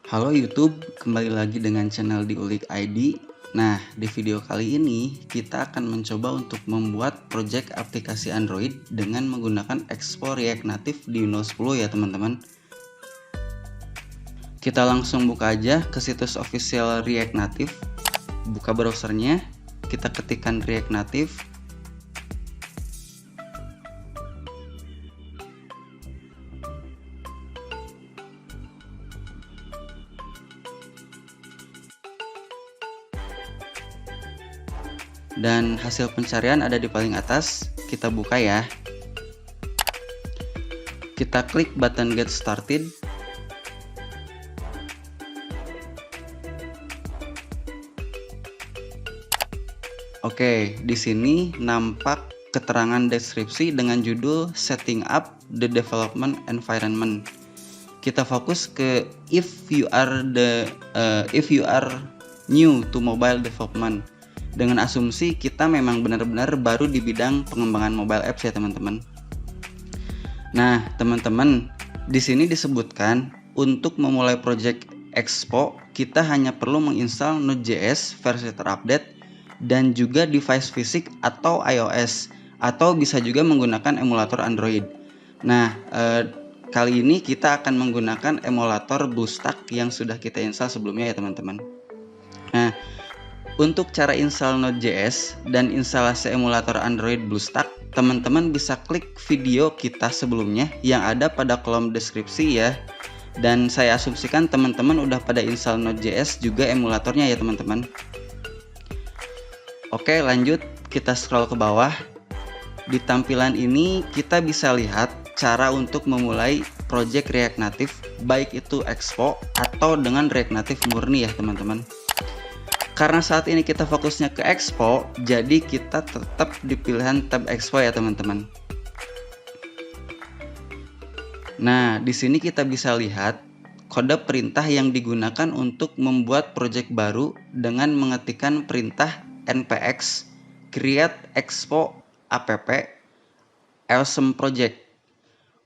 Halo YouTube, kembali lagi dengan channel Diulik ID. Nah, di video kali ini kita akan mencoba untuk membuat project aplikasi Android dengan menggunakan Expo React Native di Windows 10 ya teman-teman. Kita langsung buka aja ke situs official React Native. Buka browsernya, kita ketikkan React Native. Dan hasil pencarian ada di paling atas. Kita buka ya. Kita klik button Get Started. Oke, di sini nampak keterangan deskripsi dengan judul Setting Up the Development Environment. Kita fokus ke if you are new to mobile development. Dengan asumsi kita memang benar-benar baru di bidang pengembangan mobile apps ya teman-teman. Nah, teman-teman, di sini disebutkan untuk memulai project Expo, kita hanya perlu menginstal Node.js versi terupdate dan juga device fisik atau iOS, atau bisa juga menggunakan emulator Android. Nah, kali ini kita akan menggunakan emulator BlueStack yang sudah kita install sebelumnya ya teman-teman. Nah, untuk cara install Node.js dan instalasi emulator Android BlueStack, teman-teman bisa klik video kita sebelumnya yang ada pada kolom deskripsi ya. Dan saya asumsikan teman-teman udah pada install Node.js juga emulatornya ya teman-teman. Oke, lanjut kita scroll ke bawah. Di tampilan ini kita bisa lihat cara untuk memulai project React Native, baik itu Expo atau dengan React Native murni ya teman-teman. Karena saat ini kita fokusnya ke Expo, jadi kita tetap di pilihan tab Expo ya teman-teman. Nah, di sini kita bisa lihat kode perintah yang digunakan untuk membuat project baru dengan mengetikkan perintah npx create expo app awesome project.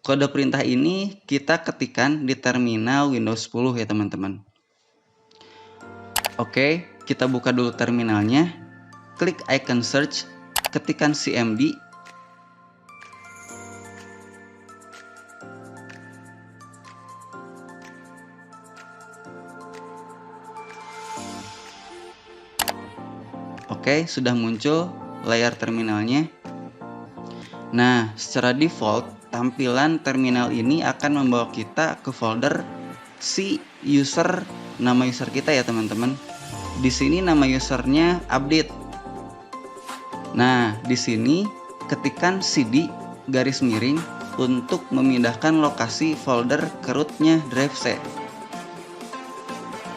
Kode perintah ini kita ketikkan di terminal Windows 10 ya teman-teman. Oke, kita buka dulu terminalnya. Klik icon search, ketikkan cmd. Oke, sudah muncul layar terminalnya. Nah, secara default, tampilan terminal ini akan membawa kita ke folder si user, nama user kita ya teman-teman. Di sini nama usernya update. Nah, di sini ketikkan cd garis miring untuk memindahkan lokasi folder ke rootnya drive C.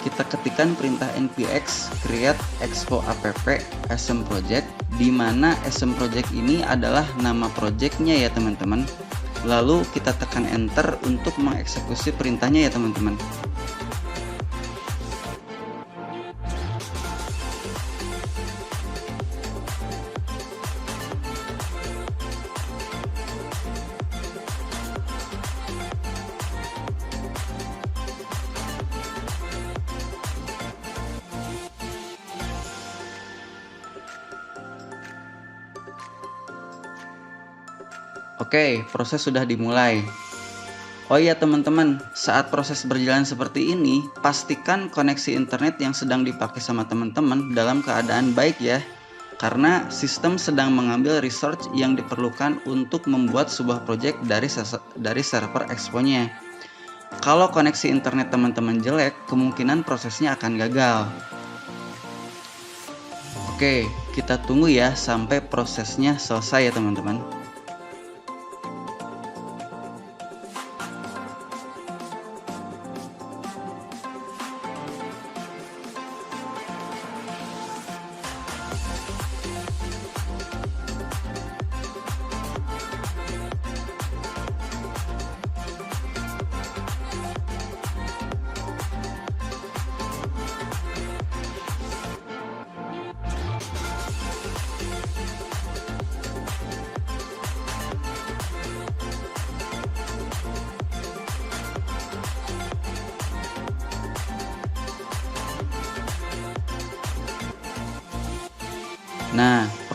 Kita ketikkan perintah npx create expo app awesome project, di mana awesome project ini adalah nama projectnya ya teman-teman. Lalu kita tekan enter untuk mengeksekusi perintahnya ya teman-teman. Oke, proses sudah dimulai. Oh iya teman-teman, saat proses berjalan seperti ini, pastikan koneksi internet yang sedang dipakai sama teman-teman dalam keadaan baik ya. Karena sistem sedang mengambil resource yang diperlukan untuk membuat sebuah project dari server Expo-nya. Kalau koneksi internet teman-teman jelek, kemungkinan prosesnya akan gagal. Oke, kita tunggu ya sampai prosesnya selesai ya teman-teman.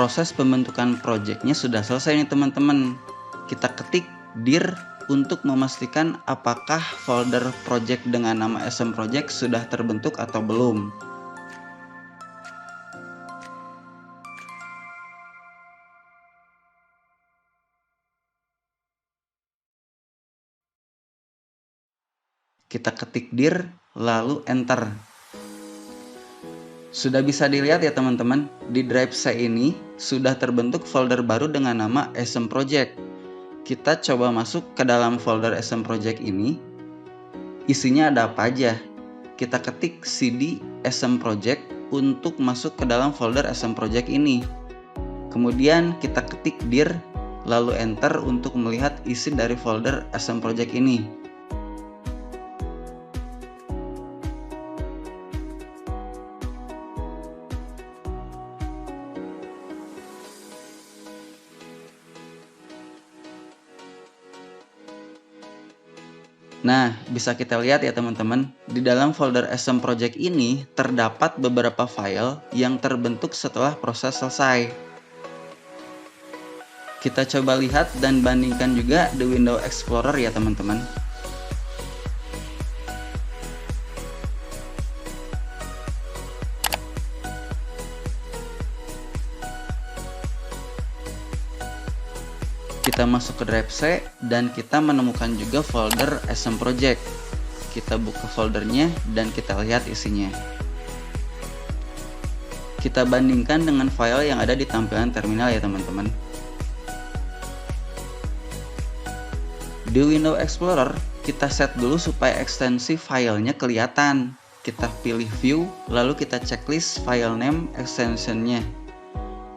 proses pembentukan projectnya sudah selesai nih teman-teman. Kita ketik dir untuk memastikan apakah folder project dengan nama SM Project sudah terbentuk atau belum. Kita ketik dir, lalu enter. Sudah bisa dilihat ya teman-teman, di drive C ini sudah terbentuk folder baru dengan nama SM Project. Kita coba masuk ke dalam folder SM Project ini. Isinya ada apa aja? Kita ketik cd SM Project untuk masuk ke dalam folder SM Project ini. Kemudian kita ketik dir, lalu enter untuk melihat isi dari folder SM Project ini. Nah, bisa kita lihat ya teman-teman, di dalam folder SM Project ini terdapat beberapa file yang terbentuk setelah proses selesai. Kita coba lihat dan bandingkan juga di Windows Explorer ya teman-teman. Kita masuk ke drive C dan kita menemukan juga folder SM Project. Kita buka foldernya dan kita lihat isinya. Kita bandingkan dengan file yang ada di tampilan terminal ya teman-teman. Di Windows Explorer, kita set dulu supaya ekstensi filenya kelihatan. Kita pilih view, lalu kita checklist file name extensionnya.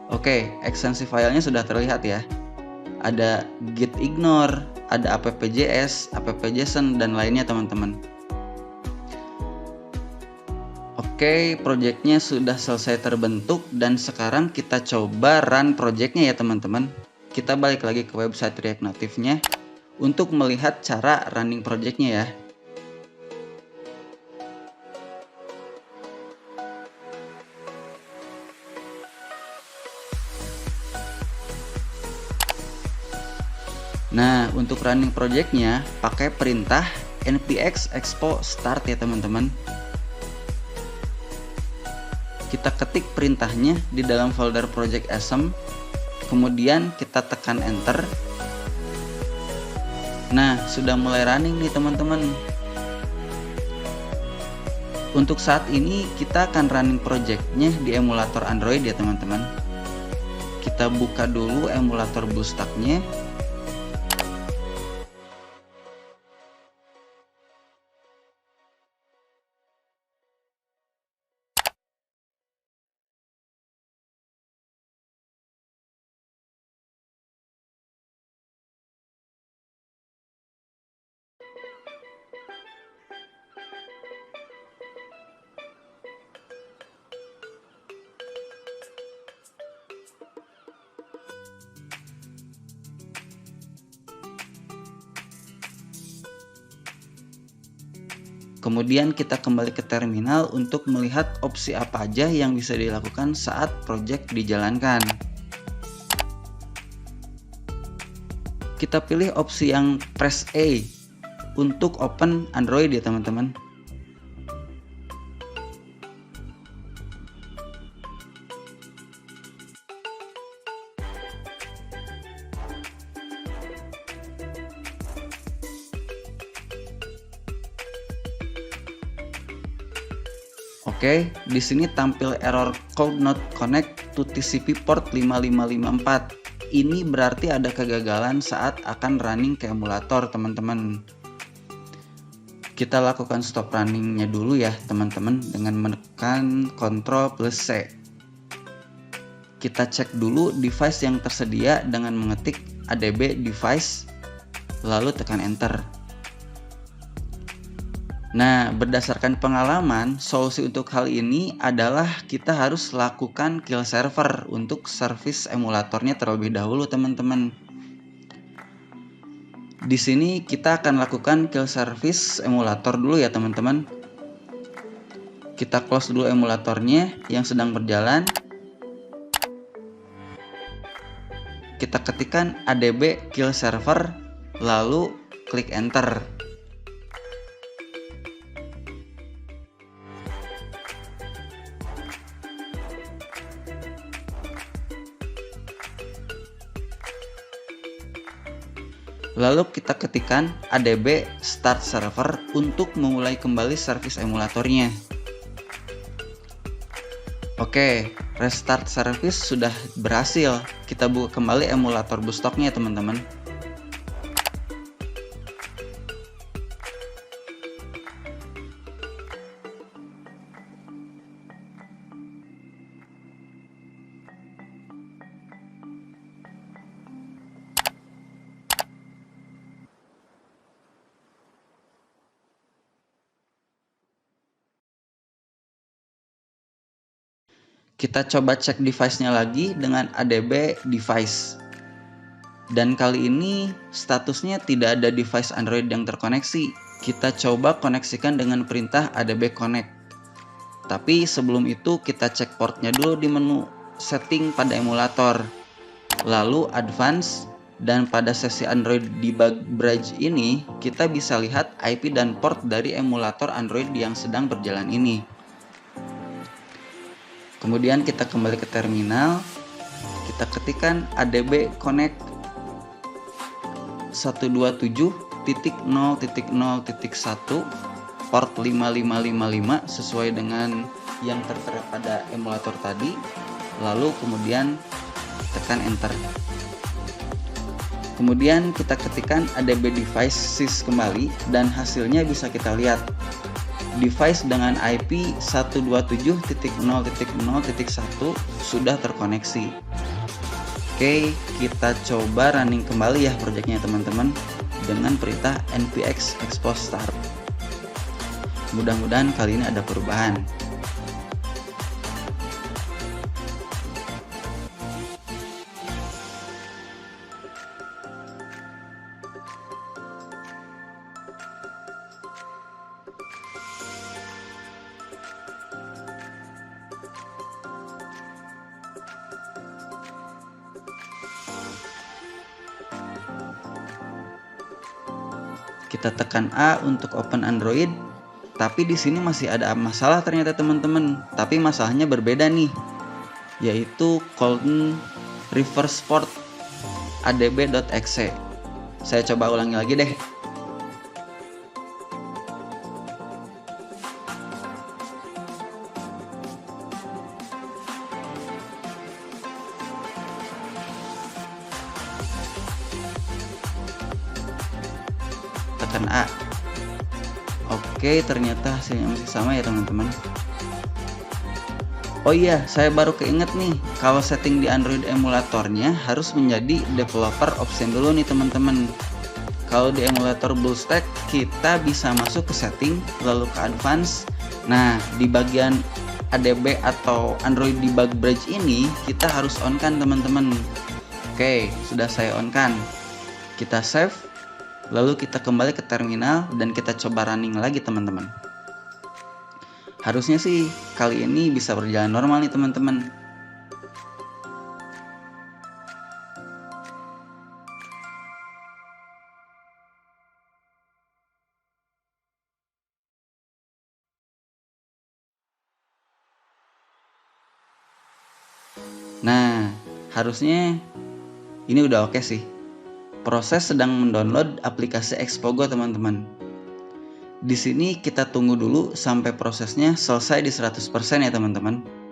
Oke, ekstensi filenya sudah terlihat ya. Ada git ignore, ada app.js, app.json, dan lainnya teman-teman. Oke, projectnya sudah selesai terbentuk dan sekarang kita coba run projectnya ya teman-teman. Kita balik lagi ke website React Native-nya untuk melihat cara running projectnya ya. Nah, untuk running projectnya pakai perintah npx expo start ya teman-teman. Kita ketik perintahnya di dalam folder project SM, kemudian kita tekan enter. Nah, sudah mulai running nih teman-teman. Untuk saat ini kita akan running projectnya di emulator Android ya teman-teman. Kita buka dulu emulator BlueStack-nya. Kemudian kita kembali ke terminal untuk melihat opsi apa aja yang bisa dilakukan saat project dijalankan. Kita pilih opsi yang press A untuk open Android ya teman-teman. Oke, di sini tampil error could not connect to TCP port 5554. Ini berarti ada kegagalan saat akan running ke emulator, teman-teman. Kita lakukan stop runningnya dulu ya, teman-teman, dengan menekan Ctrl+C. Kita cek dulu device yang tersedia dengan mengetik adb device, lalu tekan enter. Nah, berdasarkan pengalaman, solusi untuk hal ini adalah kita harus lakukan kill server untuk service emulatornya terlebih dahulu, teman-teman. Di sini kita akan lakukan kill service emulator dulu ya, teman-teman. Kita close dulu emulatornya yang sedang berjalan. kita ketikkan adb kill server, lalu klik enter. Lalu kita ketikkan adb start server untuk memulai kembali servis emulatornya. Oke, restart service sudah berhasil. Kita buka kembali emulator BoostTalk-nya teman-teman. Kita coba cek device-nya lagi dengan adb device. Dan kali ini statusnya tidak ada device Android yang terkoneksi. Kita coba koneksikan dengan perintah adb connect. Tapi sebelum itu kita cek portnya dulu di menu setting pada emulator. Lalu advance, dan pada sesi Android debug bridge ini kita bisa lihat IP dan port dari emulator Android yang sedang berjalan ini. Kemudian kita kembali ke terminal, kita ketikkan adb connect 127.0.0.1 port 5555 sesuai dengan yang tertera pada emulator tadi, lalu kemudian tekan enter. Kemudian kita ketikkan adb device sys kembali dan hasilnya bisa kita lihat. Device dengan IP 127.0.0.1 sudah terkoneksi. Oke, kita coba running kembali ya projectnya teman-teman dengan perintah npx expose start. Mudah-mudahan kali ini ada perubahan. Kita tekan A untuk open Android, tapi di sini masih ada masalah ternyata teman-teman. Tapi masalahnya berbeda nih, yaitu Colton reverse port adb.exe. Saya coba ulangi lagi deh. Tekan A. Oke, ternyata hasilnya masih sama ya teman-teman. Oh iya, saya baru keinget nih, kalau setting di Android emulatornya harus menjadi developer option dulu nih teman-teman. Kalau di emulator BlueStack kita bisa masuk ke setting, lalu ke advance. Nah, di bagian adb atau Android debug bridge ini kita harus on kan teman-teman. Oke, sudah saya on kan. Kita save, lalu kita kembali ke terminal dan kita coba running lagi teman-teman. Harusnya sih kali ini bisa berjalan normal nih teman-teman. Nah, harusnya ini udah oke sih. Proses sedang mendownload aplikasi Xpogo teman-teman. Di sini kita tunggu dulu sampai prosesnya selesai di 100% ya teman-teman.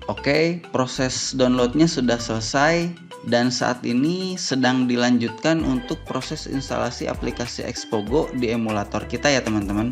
Oke, proses downloadnya sudah selesai dan saat ini sedang dilanjutkan untuk proses instalasi aplikasi Xpogo di emulator kita ya teman-teman.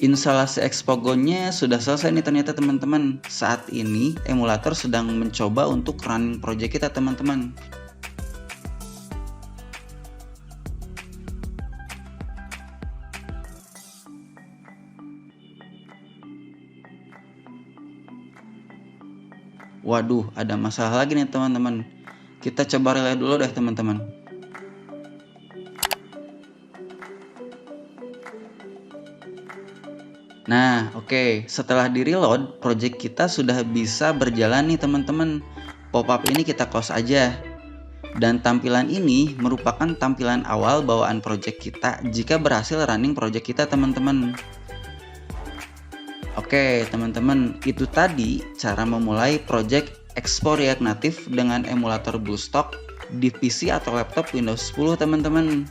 Instalasi Xpogo-nya sudah selesai nih ternyata teman-teman. Saat ini emulator sedang mencoba untuk running project kita teman-teman. Waduh, ada masalah lagi nih teman-teman. Kita coba relay dulu deh teman-teman. Nah, oke. Setelah di-reload, project kita sudah bisa berjalan nih teman-teman. Pop-up ini kita close aja. Dan tampilan ini merupakan tampilan awal bawaan project kita jika berhasil running project kita teman-teman. Oke, teman-teman, itu tadi cara memulai project Xpo React Native dengan emulator BlueStack di PC atau laptop Windows 10 teman-teman.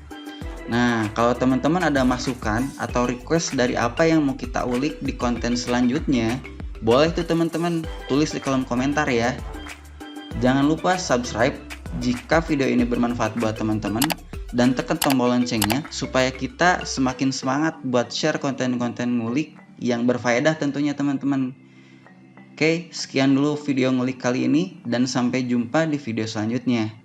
Nah, kalau teman-teman ada masukan atau request dari apa yang mau kita ulik di konten selanjutnya, boleh tuh teman-teman tulis di kolom komentar ya. Jangan lupa subscribe jika video ini bermanfaat buat teman-teman dan tekan tombol loncengnya supaya kita semakin semangat buat share konten-konten ngulik yang berfaedah tentunya teman-teman. Oke, sekian dulu video ngulik kali ini dan sampai jumpa di video selanjutnya.